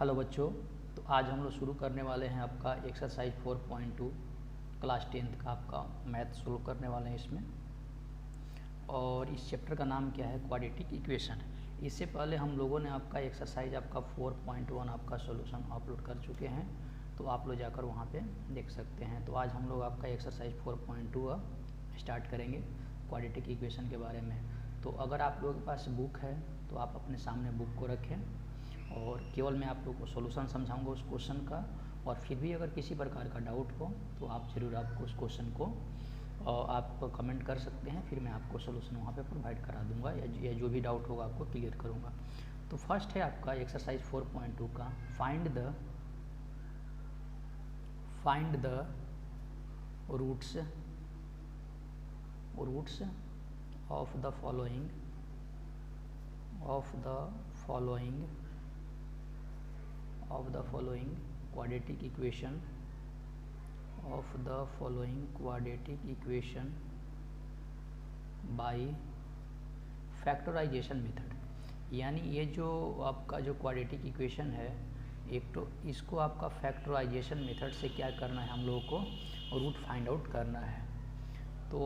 Hello बच्चों, तो आज हम लोग शुरू करने वाले हैं आपका एक्सरसाइज 4.2 क्लास 10th का आपका मैथ सोल्व करने वाले हैं इसमें। और इस चैप्टर का नाम क्या है, क्वाड्रेटिक इक्वेशन। इससे पहले हम लोगों ने आपका एक्सरसाइज आपका 4.1 आपका सॉल्यूशन अपलोड कर चुके हैं, तो आप लोग जाकर वहाँ पे देख सकते हैं। तो आज हम लोग आपका एक्सरसाइज 4.2 स्टार्ट करेंगे क्वाड्रेटिक इक्वेशन के बारे में। तो अगर आप लोगों के पास बुक है तो आप अपने सामने बुक को रखें और केवल मैं आप लोग को सॉल्यूशन समझाऊंगा उस क्वेश्चन का। और फिर भी अगर किसी प्रकार का डाउट हो तो आप ज़रूर आपको उस क्वेश्चन को आप कमेंट कर सकते हैं, फिर मैं आपको सॉल्यूशन वहाँ पे प्रोवाइड करा दूंगा या जो भी डाउट होगा आपको क्लियर करूँगा। तो फर्स्ट है आपका एक्सरसाइज 4.2 का find the roots of the following quadratic equation by factorization method. यानी ये जो आपका जो क्वाड्रेटिक इक्वेशन है, एक तो इसको आपका फैक्टराइजेशन मेथड से क्या करना है, हम लोगों को रूट फाइंड आउट करना है। तो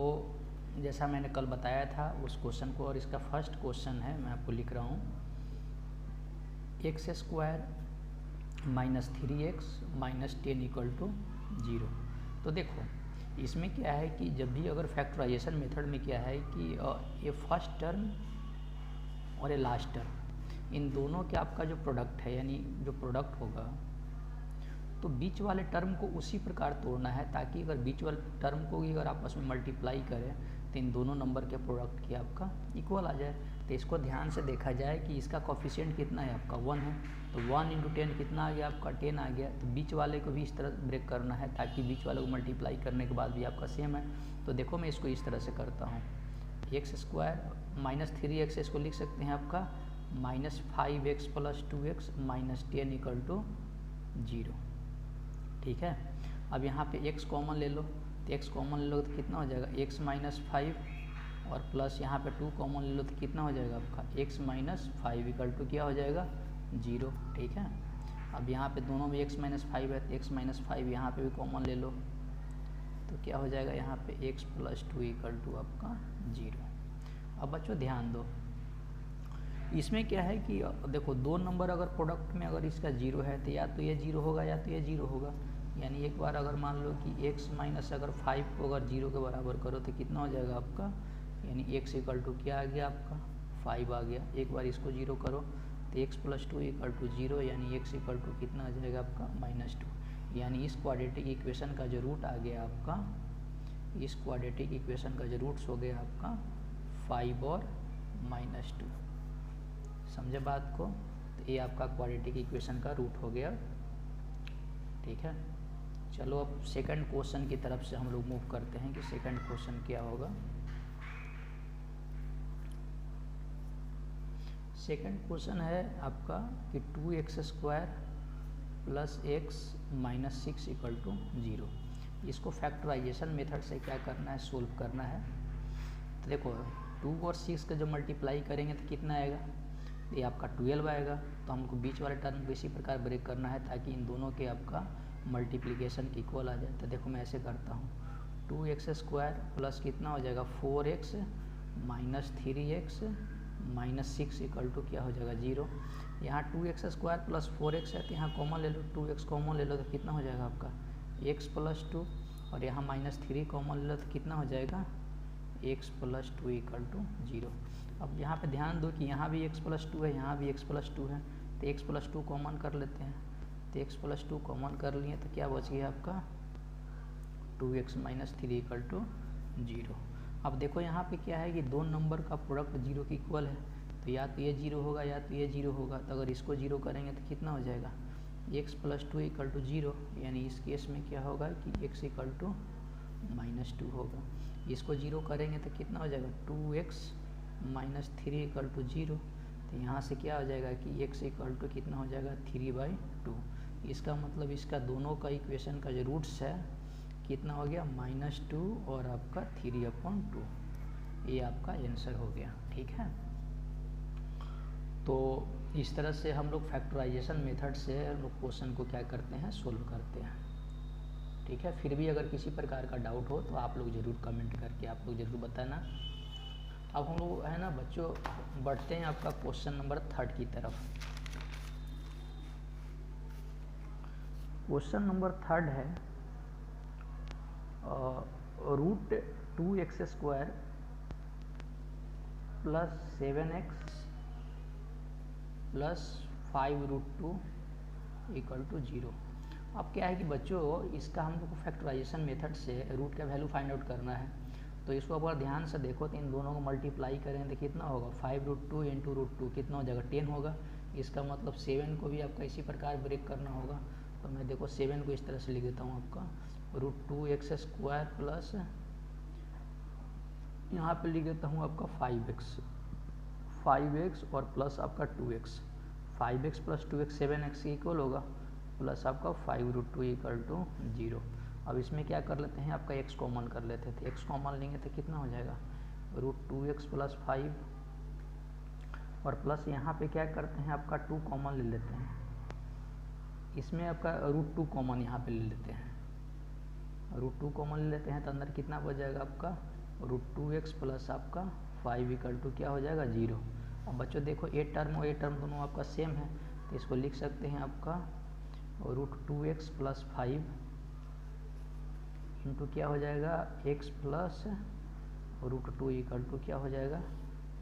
जैसा मैंने कल बताया था उस क्वेश्चन को, और इसका फर्स्ट क्वेश्चन है, मैं आपको लिख रहा हूँ x² -3x -10 = 0। तो देखो इसमें क्या है कि जब भी अगर फैक्टराइजेशन मेथड में क्या है कि ये फर्स्ट टर्म और ये लास्ट टर्म, इन दोनों के आपका जो प्रोडक्ट है, यानी जो प्रोडक्ट होगा, तो बीच वाले टर्म को उसी प्रकार तोड़ना है ताकि अगर बीच वाले टर्म को अगर आपस में मल्टीप्लाई करें तो इन दोनों नंबर के प्रोडक्ट की आपका इक्वल आ जाए। तो इसको ध्यान से देखा जाए कि इसका कोफिशिएंट कितना है, आपका 1 है, तो 1 × 10 कितना आ गया, आपका 10 आ गया। तो बीच वाले को भी इस तरह ब्रेक करना है ताकि बीच वाले को मल्टीप्लाई करने के बाद भी आपका सेम है। तो देखो मैं इसको इस तरह से करता हूँ, x² -3x, इसको लिख सकते हैं आपका -5x + 2x -10 = 0। ठीक है, अब यहाँ पे x कॉमन ले लो, तो x कॉमन ले लो तो कितना हो जाएगा, x -5 और प्लस यहाँ पे 2 कॉमन ले लो तो कितना हो जाएगा आपका x -5 = क्या हो जाएगा, 0। ठीक है, अब यहाँ पे दोनों में x -5 है तो x -5 यहाँ पे भी कॉमन ले लो तो क्या हो जाएगा, यहाँ पे x + 2 = आपका 0। अब बच्चों ध्यान दो, इसमें क्या है कि देखो दो नंबर अगर प्रोडक्ट में अगर इसका 0 है तो या तो ये 0 होगा या तो ये 0 होगा। यानी एक बार अगर मान लो कि x - अगर 5 को अगर 0 के बराबर करो तो कितना हो जाएगा आपका, यानी x = क्या आ गया आपका 5 आ गया। एक बार इसको 0 करो तो x + 2 = 0, यानी x = कितना आ जाएगा आपका -2। यानी इस क्वाड्रेटिक इक्वेशन का जो रूट आ गया आपका, इस क्वाड्रेटिक इक्वेशन का जो रूट्स हो गया आपका 5 और -2। समझे बात को, तो ये आपका क्वाड्रेटिक इक्वेशन का रूट हो गया। ठीक है, चलो अब सेकंड क्वेश्चन की तरफ से हम लोग मूव करते हैं कि सेकंड क्वेश्चन क्या होगा। सेकंड क्वेश्चन है आपका कि 2x² + x -6 = 0। इसको फैक्टराइजेशन मेथड से क्या करना है, सोल्व करना है। तो देखो 2 और 6 का जो मल्टीप्लाई करेंगे तो कितना आएगा, ये आपका 12 आएगा। तो हमको बीच वाले टर्म को इसी प्रकार ब्रेक करना है ताकि इन दोनों के आपका मल्टीप्लिकेशन की इक्वल आ जाए। तो देखो मैं ऐसे करता हूँ, 2x² प्लस कितना हो जाएगा 4x -3x -6 = क्या हो जाएगा 0। यहाँ 2x² + 4x है तो यहाँ कॉमन ले लो, 2x कॉमन ले लो तो कितना हो जाएगा आपका x + 2, और यहाँ -3 कॉमन ले लो तो कितना हो जाएगा x + 2 = 0। अब यहाँ पे ध्यान दो कि यहाँ भी x + 2 है, यहाँ भी x + 2 है, तो x + 2 कॉमन कर लेते हैं। तो x + 2 कॉमन कर लिए तो क्या बच गया आपका 2x - 3 = 0। अब देखो यहाँ पे क्या है कि दो नंबर का प्रोडक्ट 0 के इक्वल है, तो या तो ये 0 होगा या तो ये 0 होगा। तो अगर इसको 0 करेंगे तो कितना हो जाएगा, x + 2 = 0। यानी इस केस में क्या होगा कि x = -2 होगा। इसको 0 करेंगे तो कितना हो जाएगा 2x - 3 = 0। तो यहाँ से क्या हो जाएगा कि x = कितना हो जाएगा 3/2। इसका मतलब इसका दोनों का इक्वेशन का जो रूट्स है कितना हो गया -2 और आपका 3/2। ये आपका आंसर हो गया। ठीक है, तो इस तरह से हम लोग फैक्टराइजेशन मेथड से हम लोग क्वेश्चन को क्या करते हैं, सोल्व करते हैं। ठीक है, फिर भी अगर किसी प्रकार का डाउट हो तो आप लोग ज़रूर कमेंट करके आप लोग ज़रूर बताना। अब हम लोग है ना बच्चों बढ़ते हैं आपका क्वेश्चन नंबर 3 की तरफ। क्वेश्चन नंबर 3 है √2x² प्लस 7x प्लस 5√2 = 0। अब क्या है कि बच्चों इसका हम लोग को फैक्टराइजेशन मेथड से रूट का वैल्यू फाइंड आउट करना है। तो इसको अगर ध्यान से देखो तो इन दोनों को मल्टीप्लाई करें तो कितना होगा, 5√2 × √2 कितना हो जाएगा, 10 होगा। इसका मतलब 7 को भी आपका इसी प्रकार ब्रेक करना होगा। तो मैं देखो 7 को इस तरह से लिख देता हूँ आपका √2x² प्लस यहाँ पे लिख देता हूँ आपका 5x और प्लस आपका 2x, 5x plus 2x 7x के इक्वल होगा, प्लस आपका 5√2 = 0। अब इसमें क्या कर लेते हैं, आपका x कॉमन कर लेते थे, x कॉमन लेंगे तो कितना हो जाएगा, √2x प्लस 5 और प्लस यहाँ पे क्या करते हैं आपका 2 कॉमन ले लेते हैं। इसमें आपका √2 कॉमन यहाँ पे ले लेते हैं, √2 कॉमन ले लेते हैं तो अंदर कितना बच जाएगा आपका √2x प्लस आपका 5 = क्या हो जाएगा, 0। अब बच्चों देखो ये टर्म और ये टर्म दोनों आपका सेम है, तो इसको लिख सकते हैं आपका √2x प्लस 5 इंटू क्या हो जाएगा x प्लस √2 = क्या हो जाएगा,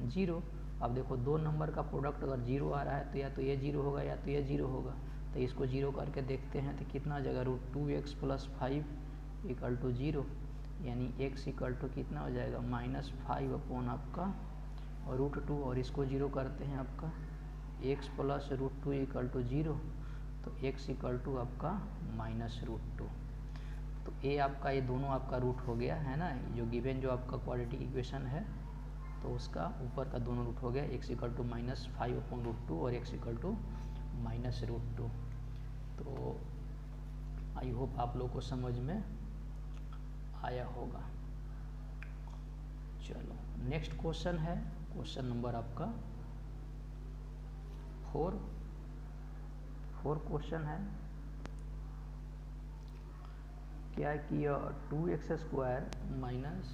0। अब देखो दो नंबर का प्रोडक्ट अगर 0 आ रहा है तो या तो ये 0 होगा या तो ये 0 होगा। तो इसको 0 करके देखते हैं तो कितना आ जाएगा, √2x प्लस 5 = 0, यानी x = कितना हो जाएगा, -5 अपॉन आपका √2 और इसको 0 करते हैं आपका x प्लस √2 = 0, तो x = आपका -√2। तो ये आपका ये दोनों आपका रूट हो गया है ना, जो गिवन जो आपका क्वाड्रेटिक इक्वेशन है तो उसका ऊपर का दोनों रूट हो गया, x = -5 अपॉन √2 और x = -√2। तो आई होप आप लोग को समझ में आया होगा। चलो नेक्स्ट क्वेश्चन है, क्वेश्चन नंबर आपका 4 क्वेश्चन है क्या कि 2x² माइनस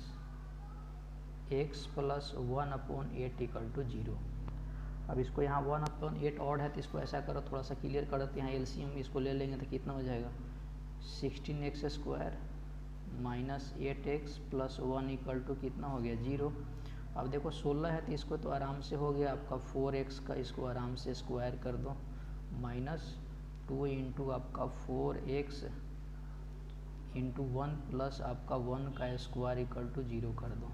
x प्लस 1/8 = 0। अब इसको यहाँ 1/8 ऑड है तो इसको ऐसा करो, थोड़ा सा क्लियर कर देते हैं, एलसीएम इसको ले लेंगे तो कितना हो जाएगा, 16x² माइनस 8x प्लस 1 = कितना हो गया, 0। अब देखो 16 है तो इसको तो आराम से हो गया आपका 4x का, इसको आराम से स्क्वायर कर दो, -2 × आपका 4x × 1 प्लस आपका 1 का स्क्वायर = 0 कर दो।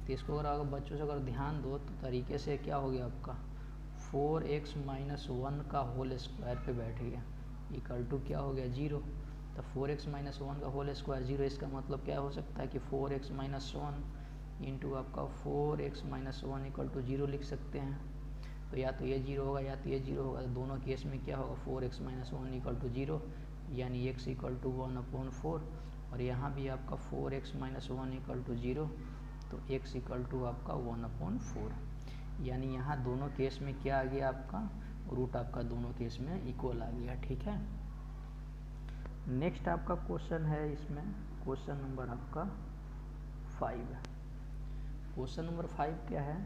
तो इसको अगर बच्चों से अगर ध्यान दो तो तरीके से क्या हो गया आपका 4x - 1 का होल स्क्वायर पे बैठ गया, = क्या हो गया, 0। तो 4x - 1 का होल स्क्वायर 0, इसका मतलब क्या हो सकता है कि 4x - 1 इंटू आपका 4x - 1 = 0 लिख सकते हैं। तो या तो ये 0 होगा या तो ये 0 होगा, तो दोनों केस में क्या होगा 4x - 1 = 0, यानी x = 1/4 और यहाँ भी आपका 4x - 1 = 0, तो x = आपका 1/4, यानी यहाँ दोनों केस में क्या आ गया आपका रूट आपका दोनों केस में इक्वल आ गया। ठीक है, नेक्स्ट आपका क्वेश्चन है, इसमें क्वेश्चन नंबर आपका 5 है। क्वेश्चन नंबर 5 क्या है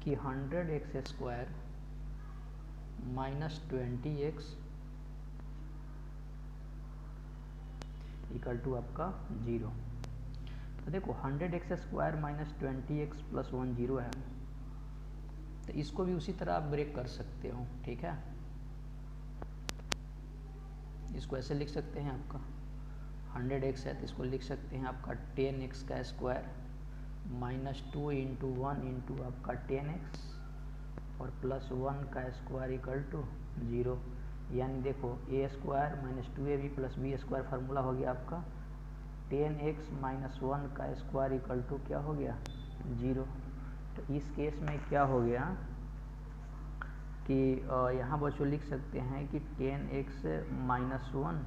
कि 100x² माइनस 20x = आपका 0। तो देखो 100x² माइनस 20x प्लस 1 0 है, तो इसको भी उसी तरह आप ब्रेक कर सकते हो। ठीक है, इसको ऐसे लिख सकते हैं, आपका 100x है तो इसको लिख सकते हैं आपका 10x का स्क्वायर -2 × 1 × आपका 10x और प्लस 1 का स्क्वायर = 0, यानी देखो a² - 2ab + b² फार्मूला हो गया आपका 10x - 1 का स्क्वायर = क्या हो गया, 0। तो इस केस में क्या हो गया कि यहाँ बच्चों लिख सकते हैं कि 10x - 1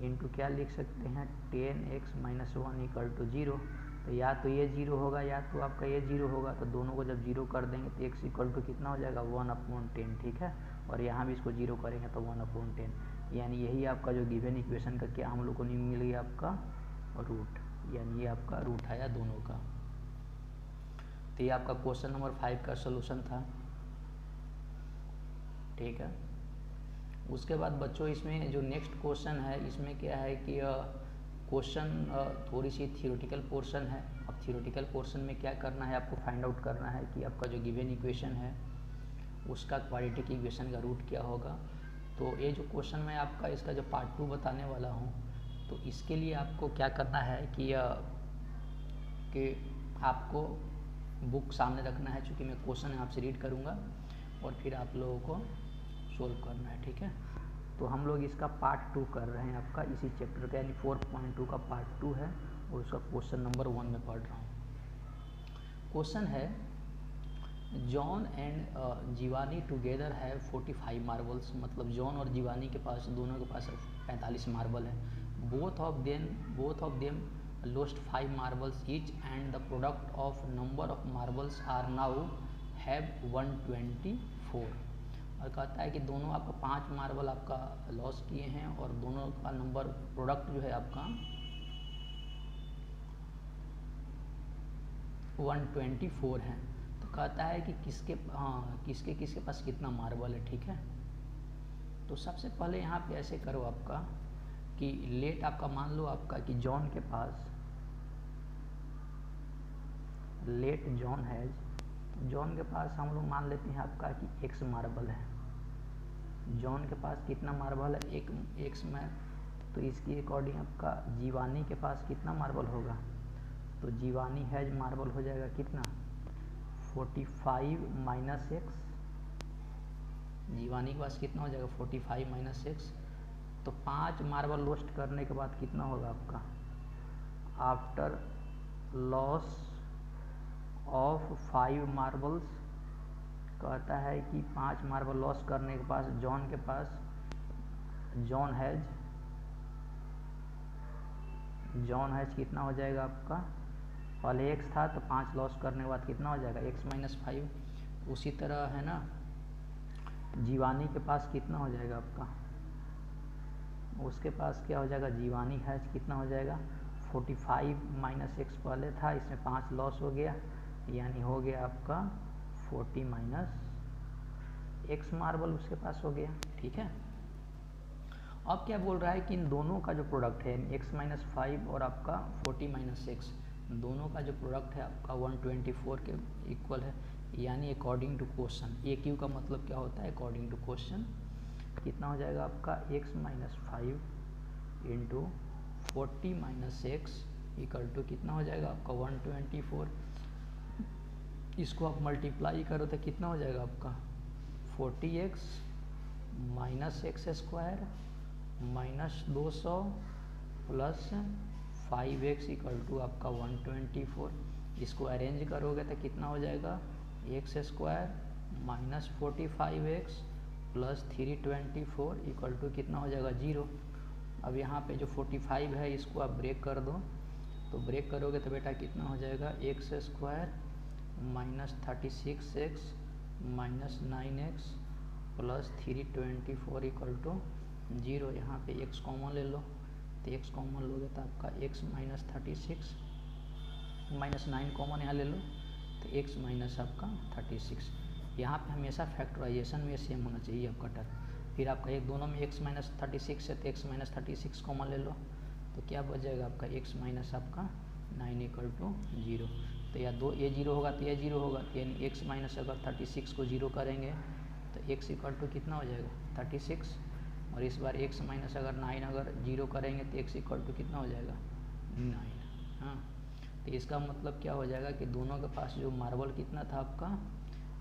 इंटू क्या लिख सकते हैं 10x - 1 = 0, तो या तो ये 0 होगा या तो आपका ये 0 होगा। तो दोनों को जब 0 कर देंगे तो x इक्वल टू कितना हो जाएगा 1/10, ठीक है। और यहाँ भी इसको 0 करेंगे तो 1/10, यानी यही आपका जो गिवन इक्वेशन का क्या हम लोग को मिल गया आपका रूट, यानी ये आपका रूट आया दोनों का। तो ये आपका क्वेश्चन नंबर 5 का सोल्यूशन था, ठीक है। उसके बाद बच्चों इसमें जो नेक्स्ट क्वेश्चन है इसमें क्या है कि क्वेश्चन थोड़ी सी थियोरेटिकल पोर्शन है। अब थियोरेटिकल पोर्शन में क्या करना है, आपको फाइंड आउट करना है कि आपका जो गिवन इक्वेशन है उसका क्वाड्रेटिक इक्वेशन का रूट क्या होगा। तो ये जो क्वेश्चन मैं आपका इसका जो पार्ट 2 बताने वाला हूँ, तो इसके लिए आपको क्या करना है कि आपको बुक सामने रखना है, चूँकि मैं क्वेश्चन आपसे रीड करूँगा और फिर आप लोगों को सोल्व करना है, ठीक है। तो हम लोग इसका पार्ट 2 कर रहे हैं आपका इसी चैप्टर का, यानी 4.2 का पार्ट 2 है और उसका क्वेश्चन नंबर 1 में पढ़ रहा हूँ। क्वेश्चन है John and Jiwani together have 45 marbles, मतलब जॉन और जीवानी के पास दोनों के पास 45 मार्बल है। Both of them lost 5 marbles each and the product of number of marbles are now have 124। और कहता है कि दोनों आपका 5 मार्बल आपका लॉस किए हैं और दोनों का नंबर प्रोडक्ट जो है आपका 124 है। तो कहता है कि किसके पास कितना मार्बल है, ठीक है। तो सबसे पहले यहाँ पे ऐसे करो आपका कि लेट आपका मान लो आपका कि जॉन के पास लेट जॉन है, जॉन के पास हम लोग मान लेते हैं आपका कि x मार्बल है। जॉन के पास कितना मार्बल है, एक x में। तो इसकी अकॉर्डिंग आपका जीवानी के पास कितना मार्बल होगा, तो जीवानी हैज मार्बल हो जाएगा कितना 45 माइनस x। जीवानी के पास कितना हो जाएगा 45 माइनस x। तो 5 मार्बल लॉस्ट करने के बाद कितना होगा आपका आफ्टर लॉस ऑफ 5 मार्बल्स। कहता है कि 5 मार्बल लॉस करने के पास जॉन के पास जॉन हैज कितना हो जाएगा आपका, पहले x था तो 5 लॉस करने के बाद कितना हो जाएगा x माइनस 5। उसी तरह है ना जीवानी के पास कितना हो जाएगा आपका, उसके पास क्या हो जाएगा जीवानी हैज कितना हो जाएगा 45 माइनस x पहले था, इसमें 5 लॉस हो गया, यानी हो गया आपका 40 माइनस x मार्बल उसके पास हो गया, ठीक है। अब क्या बोल रहा है कि इन दोनों का जो प्रोडक्ट है x माइनस 5 और आपका 40 माइनस x, दोनों का जो प्रोडक्ट है आपका 124 के इक्वल है, यानी according to question. A Q का मतलब क्या होता है अकॉर्डिंग टू क्वेश्चन। कितना हो जाएगा आपका x minus 5 into 40 minus x equal to कितना हो जाएगा आपका 124। इसको आप मल्टीप्लाई करो तो कितना हो जाएगा आपका 40x minus x square minus 200 plus 5x equal to आपका 124। इसको अरेंज करोगे तो कितना हो जाएगा x square minus 45x plus 324 equal to कितना हो जाएगा 0। अब यहाँ पे जो 45 है इसको आप ब्रेक कर दो, तो ब्रेक करोगे तो बेटा कितना हो जाएगा x square minus 36x minus 9x plus 324 equal to 0। यहाँ पे x कॉमन ले लो, तो x कॉमन लोगे तो आपका x माइनस 36 माइनस 9 कॉमन यहाँ ले लो तो x माइनस आपका 36। यहाँ पे हमेशा फैक्टराइजेशन में सेम होना चाहिए आपका टर्म। फिर आपका एक दोनों में x माइनस 36 है तो x माइनस 36 कॉमन ले लो, तो क्या बच जाएगा आपका x माइनस आपका 9 इक्वल टू 0। तो या दो ये 0 होगा तो ये 0 होगा, यानी x माइनस अगर 36 को 0 करेंगे तो x इक्वल टू कितना हो जाएगा 36। और इस बार x माइनस अगर 9 अगर 0 करेंगे तो x इक्वल टू कितना हो जाएगा 9। हाँ, तो इसका मतलब क्या हो जाएगा कि दोनों के पास जो मार्बल कितना था आपका,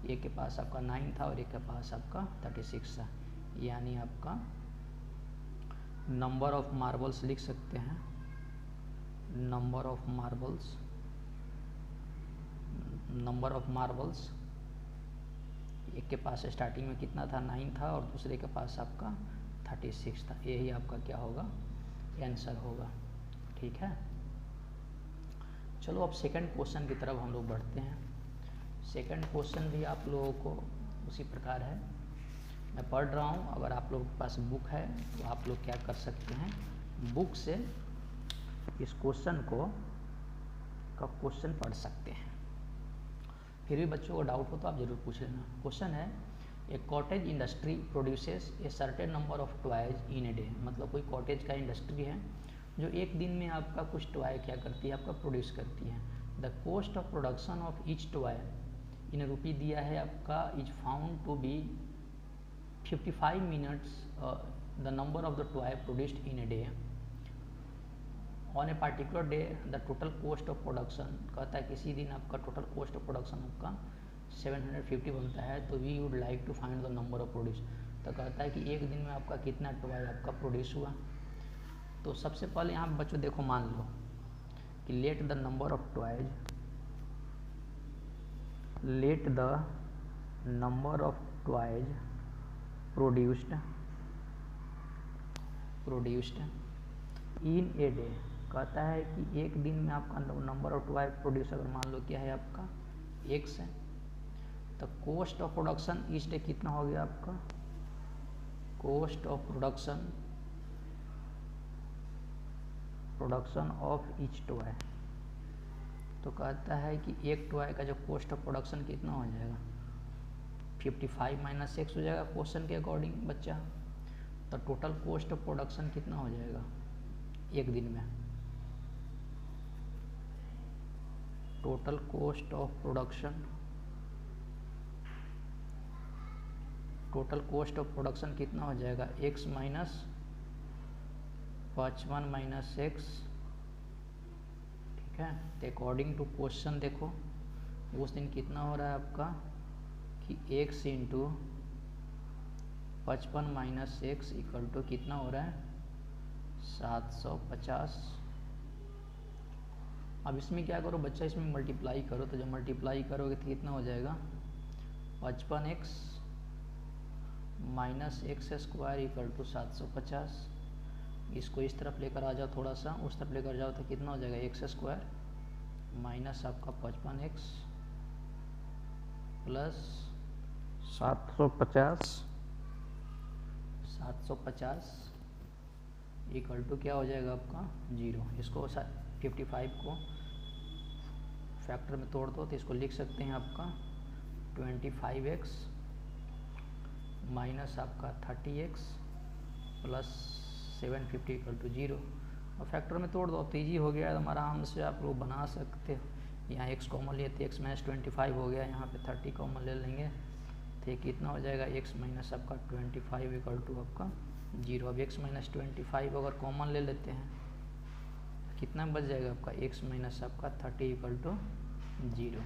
एक के पास आपका 9 था और एक के पास आपका 36 था, यानी आपका नंबर ऑफ मार्बल्स लिख सकते हैं। नंबर ऑफ मार्बल्स एक के पास स्टार्टिंग में कितना था 9 था और दूसरे के पास आपका 36 था। यही आपका क्या होगा आंसर होगा, ठीक है। चलो अब सेकंड क्वेश्चन की तरफ हम लोग बढ़ते हैं। सेकंड क्वेश्चन भी आप लोगों को उसी प्रकार है, मैं पढ़ रहा हूँ। अगर आप लोगों के पास बुक है तो आप लोग क्या कर सकते हैं, बुक से इस क्वेश्चन का क्वेश्चन पढ़ सकते हैं। फिर भी बच्चों को डाउट हो तो आप ज़रूर पूछ लेना। क्वेश्चन है, a cottage industry produces a certain number of toys in a day. मतलब कोई कॉटेज का इंडस्ट्री है जो एक दिन में आपका कुछ टॉय क्या करती है, आपका प्रोड्यूस करती है। The cost of production of each toy in rupee दिया है आपका, is found to be 55 minutes the number of the toy produced in a day. On a particular day the total cost of production, कहता है किसी दिन आपका total cost of production आपका 750 बनता है, तो we would like to find the number of produce. तो कहता है कि एक दिन में आपका कितना टॉय आपका प्रोड्यूस हुआ। तो सबसे पहले यहाँ पे बच्चों देखो, मान लो कि let the number of toys, let the number of toys produced in a day. कहता है कि एक दिन में आपका नंबर ऑफ टॉय प्रोड्यूस अगर मान लो क्या है आपका x है, तो कॉस्ट ऑफ प्रोडक्शन इस डे कितना हो गया आपका, cost of production of each toy. तो कहता है कि एक टॉय का जो कॉस्ट ऑफ प्रोडक्शन कितना हो जाएगा, 55 माइनस x हो जाएगा क्वेश्चन के अकॉर्डिंग बच्चा। तो टोटल कॉस्ट ऑफ प्रोडक्शन कितना हो जाएगा एक दिन में, टोटल कॉस्ट ऑफ प्रोडक्शन कितना हो जाएगा, x माइनस 55 माइनस x। ठीक है, तो अकॉर्डिंग टू क्वेश्चन देखो उस दिन कितना हो रहा है आपका कि x into 55 minus x equal to कितना हो रहा है 750। अब इसमें क्या करो बच्चा, इसमें मल्टीप्लाई करो। तो जब मल्टीप्लाई करोगे तो कितना हो जाएगा 55x minus x square equal to 750। इसको इस तरफ लेकर आ जाओ, थोड़ा सा उस तरफ लेकर जाओ तो कितना हो जाएगा एक्स स्क्वायर माइनस आपका 55x प्लस 750 इक्वल टू क्या हो जाएगा आपका 0। इसको 55 को फैक्टर में तोड़ दो तो इसको लिख सकते हैं आपका 25x माइनस आपका 30x प्लस 750 इक्वल टू 0। और फैक्टर में तोड़ दो तो ईजी हो गया, एकदम आराम से आप लोग बना सकते हो। यहाँ x कॉमन लिए तो x माइनस 25 हो गया, यहाँ पे 30 कॉमन ले लेंगे तो ये कितना हो जाएगा x माइनस आपका 25 इक्वल टू आपका 0। अब x माइनस 25 अगर कॉमन ले लेते हैं कितना बच जाएगा आपका x माइनस आपका 30 इक्वल टू 0।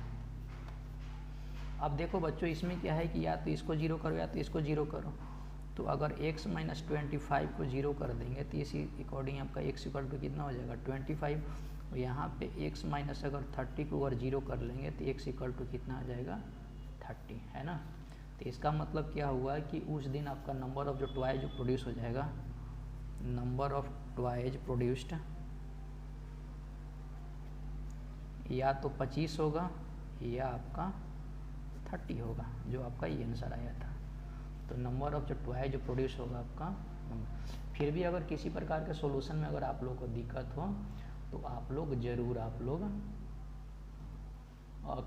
अब देखो बच्चों इसमें क्या है कि या तो इसको 0 करो या तो इसको 0 करो। तो अगर x माइनस 25 को 0 कर देंगे तो इसी अकॉर्डिंग आपका x इक्वल टू कितना हो जाएगा 25। और यहाँ पे x माइनस अगर 30 को अगर 0 कर लेंगे तो x इक्वल टू कितना आ जाएगा 30, है ना। तो इसका मतलब क्या हुआ कि उस दिन आपका नंबर ऑफ जो टॉय जो प्रोड्यूस हो जाएगा, नंबर ऑफ टॉयज प्रोड्यूस्ड या तो 25 होगा या आपका 30 होगा, जो आपका ये आंसर आया था। तो नंबर ऑफ जो टॉय जो प्रोड्यूस होगा आपका। फिर भी अगर किसी प्रकार के सॉल्यूशन में अगर आप लोग को दिक्कत हो तो आप लोग ज़रूर आप लोग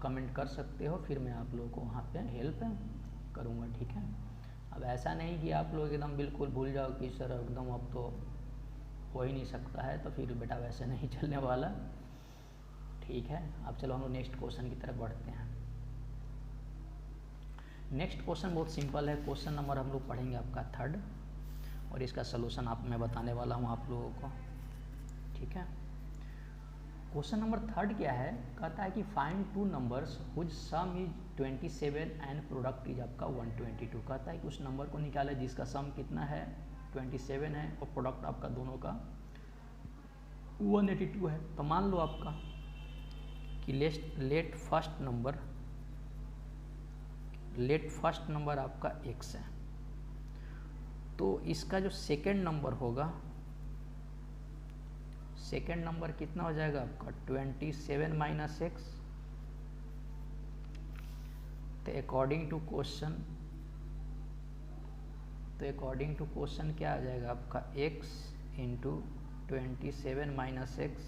कमेंट कर सकते हो, फिर मैं आप लोगों को वहाँ पे हेल्प करूँगा, ठीक है। अब ऐसा नहीं कि आप लोग एकदम बिल्कुल भूल जाओ कि सर एकदम अब तो हो ही नहीं सकता है, तो फिर बेटा वैसे नहीं चलने वाला, ठीक है। अब चलो हम लोग नेक्स्ट क्वेश्चन की तरफ बढ़ते हैं। नेक्स्ट क्वेश्चन बहुत सिंपल है। क्वेश्चन नंबर हम लोग पढ़ेंगे आपका 3rd और इसका सलूशन मैं बताने वाला हूँ आप लोगों को, ठीक है। क्वेश्चन नंबर 3rd क्या है, कहता है कि find 2 numbers whose sum is 27 and product is आपका 122। कहता है कि उस नंबर को निकाले जिसका सम कितना है 27 है और प्रोडक्ट आपका दोनों का 182 है। तो मान लो आपका कि लेट फर्स्ट नंबर आपका x है, तो इसका जो सेकेंड नंबर होगा सेकेंड नंबर कितना हो जाएगा आपका 27 माइनस एक्स। तो अकॉर्डिंग टू क्वेश्चन क्या आ जाएगा आपका x into 27 minus x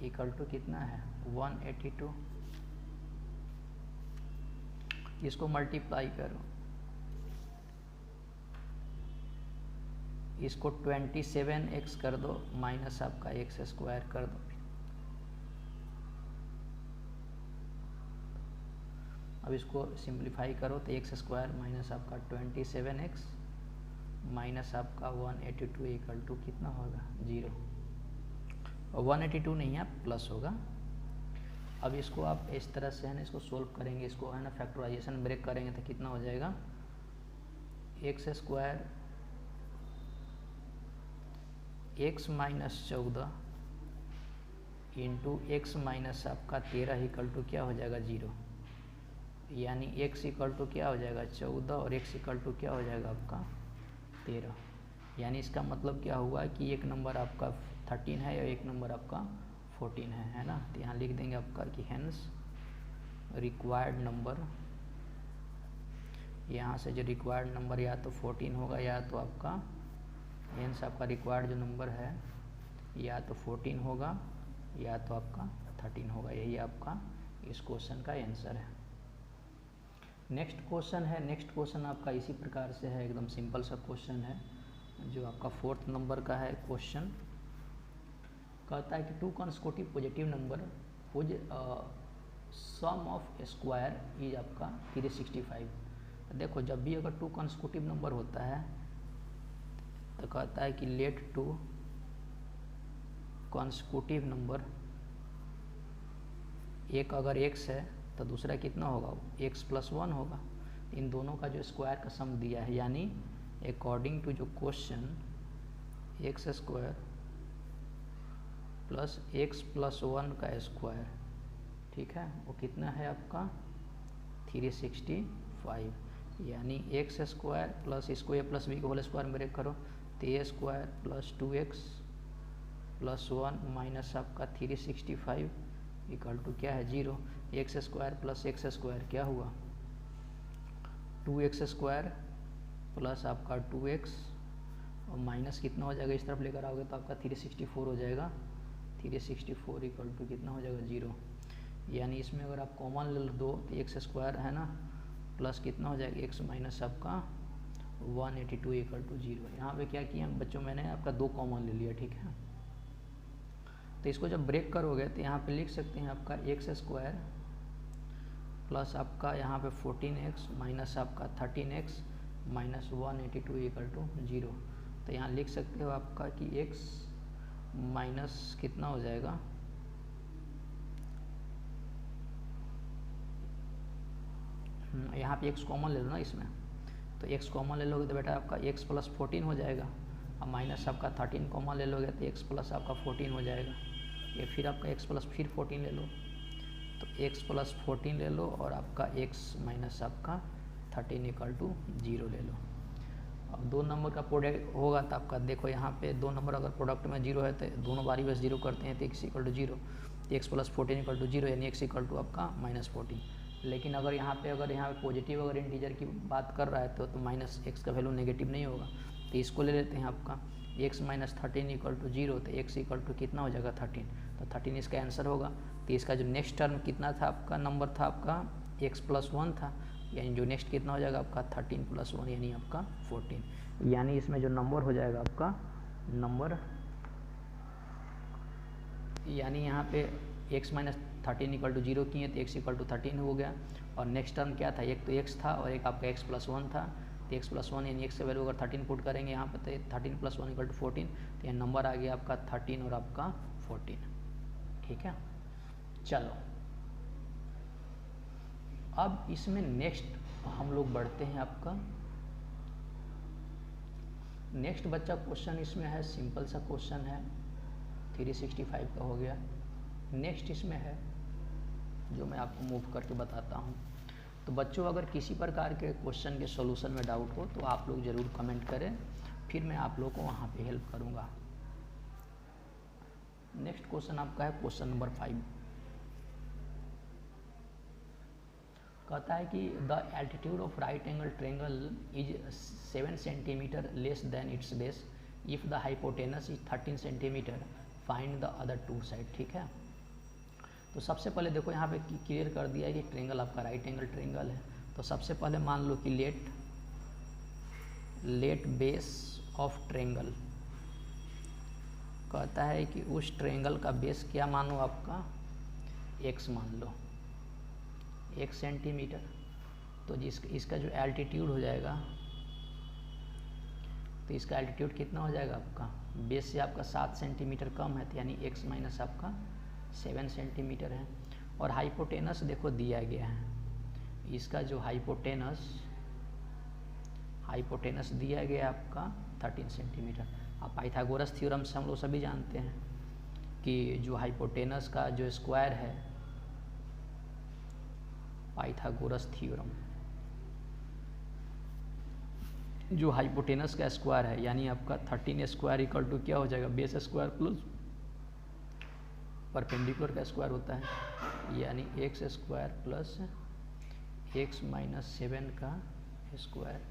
equal to कितना है 182। इसको मल्टीप्लाई करो, इसको 27x कर दो माइनस आपका एक्स स्क्वायर कर दो। अब इसको सिंप्लीफाई करो तो एक्स स्क्वायर माइनस आपका 27x माइनस आपका 182 इक्वल टू कितना होगा 0। 182 नहीं है प्लस होगा। अब इसको आप इस तरह से है ना इसको सोल्व करेंगे, इसको है ना फैक्टराइजेशन ब्रेक करेंगे तो कितना हो जाएगा x square x minus 14 into x minus आपका 13 इक्वल टू क्या हो जाएगा 0। यानी x इक्वल टू क्या हो जाएगा 14 और x इक्वल टू क्या हो जाएगा आपका 13। यानी इसका मतलब क्या हुआ कि एक नंबर आपका 13 है और एक नंबर आपका 14 है ना। तो यहाँ लिख देंगे आपका कि हेंस रिक्वायर्ड नंबर, यहाँ से जो रिक्वायर्ड नंबर या तो 14 होगा या तो आपका हेंस आपका रिक्वायर्ड जो नंबर है या तो 14 होगा या तो आपका 13 होगा। यही आपका इस क्वेश्चन का आंसर है। नेक्स्ट क्वेश्चन आपका इसी प्रकार से है, एकदम सिंपल सा क्वेश्चन है जो आपका 4th नंबर का है। क्वेश्चन कहता है कि 2 consecutive positive number whose sum of square is आपका 365। देखो जब भी अगर 2 कंसेक्यूटिव नंबर होता है तो कहता है कि लेट 2 कंसेक्यूटिव नंबर, एक अगर x है तो दूसरा कितना होगा x प्लस 1 होगा। इन दोनों का जो स्क्वायर का सम दिया है, यानी अकॉर्डिंग टू जो question x square plus x plus 1 का स्क्वायर, ठीक है, वो कितना है आपका 365। यानी एक्स स्क्वायर प्लस इसको a प्लस बी को होल स्क्वायर में ब्रेक करो तो a square plus 2x plus 1 minus आपका 365 इक्वल टू क्या है 0। X square plus x square क्या हुआ 2x स्क्वायर प्लस आपका 2x और माइनस कितना हो जाएगा इस तरफ लेकर आओगे तो आपका 364 हो जाएगा। 364 इक्वल टू कितना हो जाएगा 0। यानी इसमें अगर आप कॉमन ले लो 2 तो एक्स स्क्वायर है ना प्लस कितना हो जाएगा x माइनस आपका 182 इक्वल टू 0। यहाँ पे क्या किया बच्चों मैंने आपका 2 कॉमन ले लिया, ठीक है। तो इसको जब ब्रेक करोगे तो यहाँ पे लिख सकते हैं आपका एक्स स्क्वायर प्लस आपका यहाँ पे 14x माइनस आपका 13x माइनस 182 इक्वल टू 0। तो यहाँ लिख सकते हो आपका कि x माइनस कितना हो जाएगा यहाँ पे x कॉमन ले लो ना इसमें, तो x कॉमन ले लोगे तो बेटा आपका x प्लस 14 हो जाएगा और माइनस आपका 13 कॉमन ले लोगे तो x प्लस आपका 14 हो जाएगा। ये फिर आपका x प्लस फिर 14 ले लो तो x प्लस 14 ले लो और आपका x माइनस आपका 13 इक्वल टू 0 ले लो। अब 2 नंबर का प्रोडक्ट होगा तो आपका देखो यहाँ पे 2 नंबर अगर प्रोडक्ट में 0 है तो दोनों बारी बस 0 करते हैं तो x equal to 0, x plus 14 equal to 0 यानी x इक्वल टू आपका माइनस 14। लेकिन अगर यहाँ पे पॉजिटिव अगर इंटीजर की बात कर रहा है तो माइनस x का वैल्यू नेगेटिव नहीं होगा। तो इसको ले लेते हैं आपका x माइनस 13 इक्वल टू 0 तो x इक्वल टू कितना हो जाएगा 13, तो 13 इसका आंसर होगा। तो इसका जो नेक्स्ट टर्म कितना था आपका नंबर था आपका x प्लस 1 था, यानी जो नेक्स्ट कितना हो जाएगा आपका 13 प्लस 1 यानी आपका 14। यानी इसमें जो नंबर हो जाएगा आपका नंबर, यानी यहाँ पे x माइनस 13 इक्वल टू 0 किए तो x इक्वल टू 13 हो गया। और नेक्स्ट टर्म क्या था, एक तो x था और एक आपका x प्लस 1 था। तो x प्लस 1 यानी x से वैल्यू अगर 13 पुट करेंगे यहाँ पे तो 13 प्लस 1 इक्वल टू 14, तो ये नंबर आ गया आपका 13 और आपका 14, ठीक है। चलो अब इसमें नेक्स्ट हम लोग बढ़ते हैं आपका नेक्स्ट बच्चा क्वेश्चन इसमें है, सिंपल सा क्वेश्चन है 365 का हो गया। नेक्स्ट इसमें है जो मैं आपको मूव करके बताता हूँ। तो बच्चों अगर किसी प्रकार के क्वेश्चन के सॉल्यूशन में डाउट हो तो आप लोग ज़रूर कमेंट करें, फिर मैं आप लोगों को वहाँ पे हेल्प करूँगा। नेक्स्ट क्वेश्चन आपका है क्वेश्चन नंबर 5। कहता है कि the altitude of right angle triangle is 7 centimeter less than its base if the hypotenuse is 13 centimeter find the other two side. ठीक है, तो सबसे पहले देखो यहाँ पे क्लियर कर दिया है कि ट्रायंगल आपका राइट एंगल ट्रायंगल है। तो सबसे पहले मान लो कि लेट बेस ऑफ ट्रायंगल, कहता है कि उस ट्रायंगल का बेस क्या मानो आपका x मान लो, 1 सेंटीमीटर। तो इसका जो एल्टीट्यूड हो जाएगा, तो इसका एल्टीट्यूड कितना हो जाएगा आपका, बेस से आपका 7 सेंटीमीटर कम है, तो यानी x माइनस आपका 7 सेंटीमीटर है। और हाइपोटेनस देखो दिया गया है, इसका जो हाइपोटेनस दिया गया आपका 13 सेंटीमीटर। अब पाइथागोरस थ्योरम से हम लोग सभी जानते हैं कि जो हाइपोटेनस का जो स्क्वायर है, पाइथागोरस थ्योरम, जो हाइपोटेनस का स्क्वायर है यानी आपका 13 स्क्वायर इक्वल टू क्या हो जाएगा, बेस स्क्वायर प्लस परपेंडिकुलर का स्क्वायर होता है, यानी x square plus x minus 7 का स्क्वायर,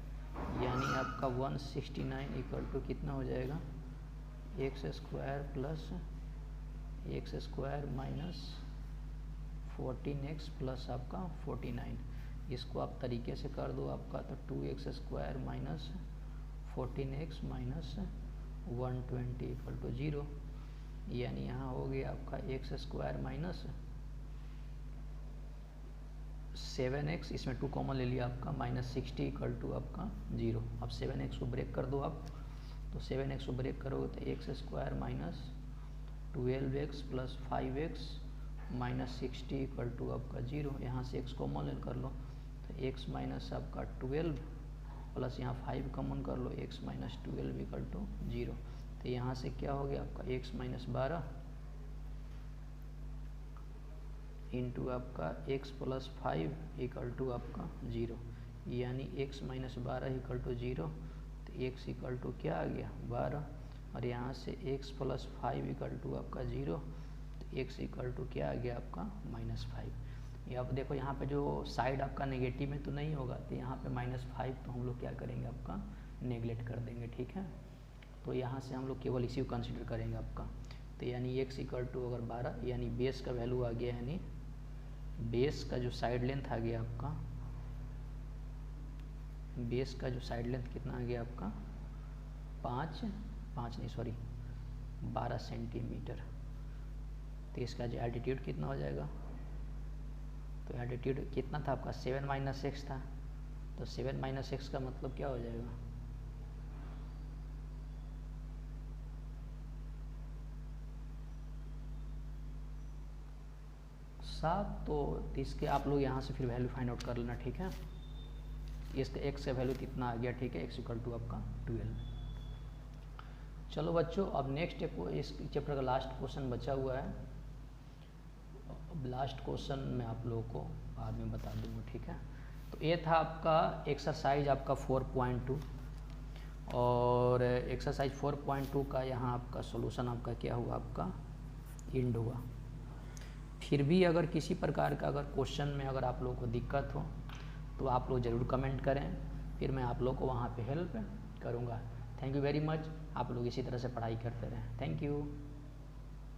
यानी आपका 169 इक्वल टू कितना हो जाएगा, x square plus x square minus 14x plus आपका 49। इसको आप तरीके से कर दो आपका, तो 2x square minus 14x minus 120 equal to 0, यानी यहाँ हो गया आपका एक्स स्क्वायर माइनस 7x, इसमें 2 कॉमन ले लिया आपका, माइनस 60 इक्वल टू आपका 0। अब 7x को ब्रेक कर दो आप, तो 7x को ब्रेक करोगे तो x square minus 12x plus 5x minus 60 equal to आपका 0। यहाँ से x कॉमन कर लो, तो x माइनस आपका 12 प्लस यहाँ 5 कॉमन कर लो, x माइनस 12 इक्वल टू 0। तो यहाँ से क्या हो गया आपका x माइनस 12 इंटू आपका x प्लस 5 इक्वल टू आपका 0, यानी x माइनस 12 इक्वल टू 0। तो x इक्वल टू क्या आ गया 12, और यहाँ से x प्लस 5 इक्वल टू आपका 0, तो x इक्वल टू क्या आ गया आपका -5। ये आप देखो यहाँ पे जो साइड आपका नेगेटिव में तो नहीं होगा, तो यहाँ पे -5 तो हम लोग क्या करेंगे आपका नेगलेक्ट कर देंगे। ठीक है, तो यहाँ से हम लोग केवल इसी को कंसिडर करेंगे आपका, तो यानी x इक्वल टू अगर 12, यानी बेस का वैल्यू आ गया, यानी बेस का जो साइड लेंथ आ गया आपका, बेस का जो साइड लेंथ कितना आ गया आपका 12 सेंटीमीटर। तो इसका जो एल्टीट्यूड कितना हो जाएगा, तो एल्टीट्यूड कितना था आपका 7 माइनस एक्स था, तो 7 माइनस एक्स का मतलब क्या हो जाएगा, 7। तो इसके आप लोग यहाँ से फिर वैल्यू फाइंड आउट कर लेना। ठीक है, इसका एक्स का वैल्यू कितना आ गया, ठीक है, एक्स इक्वल टू आपका 12। चलो बच्चों, अब नेक्स्ट इस चैप्टर का लास्ट क्वेश्चन बचा हुआ है। अब लास्ट क्वेश्चन मैं आप लोगों को बाद में बता दूंगा। ठीक है, तो ये था आपका एक्सरसाइज आपका 4.2, और एक्सरसाइज 4.2 का यहाँ आपका सॉल्यूशन आपका क्या हुआ, आपका एंड हुआ। फिर भी अगर किसी प्रकार का अगर क्वेश्चन में अगर आप लोगों को दिक्कत हो तो आप लोग ज़रूर कमेंट करें, फिर मैं आप लोग को वहाँ पे हेल्प करूँगा। Thank you very much. आप लोग इसी तरह से पढ़ाई करते रहें। Thank you.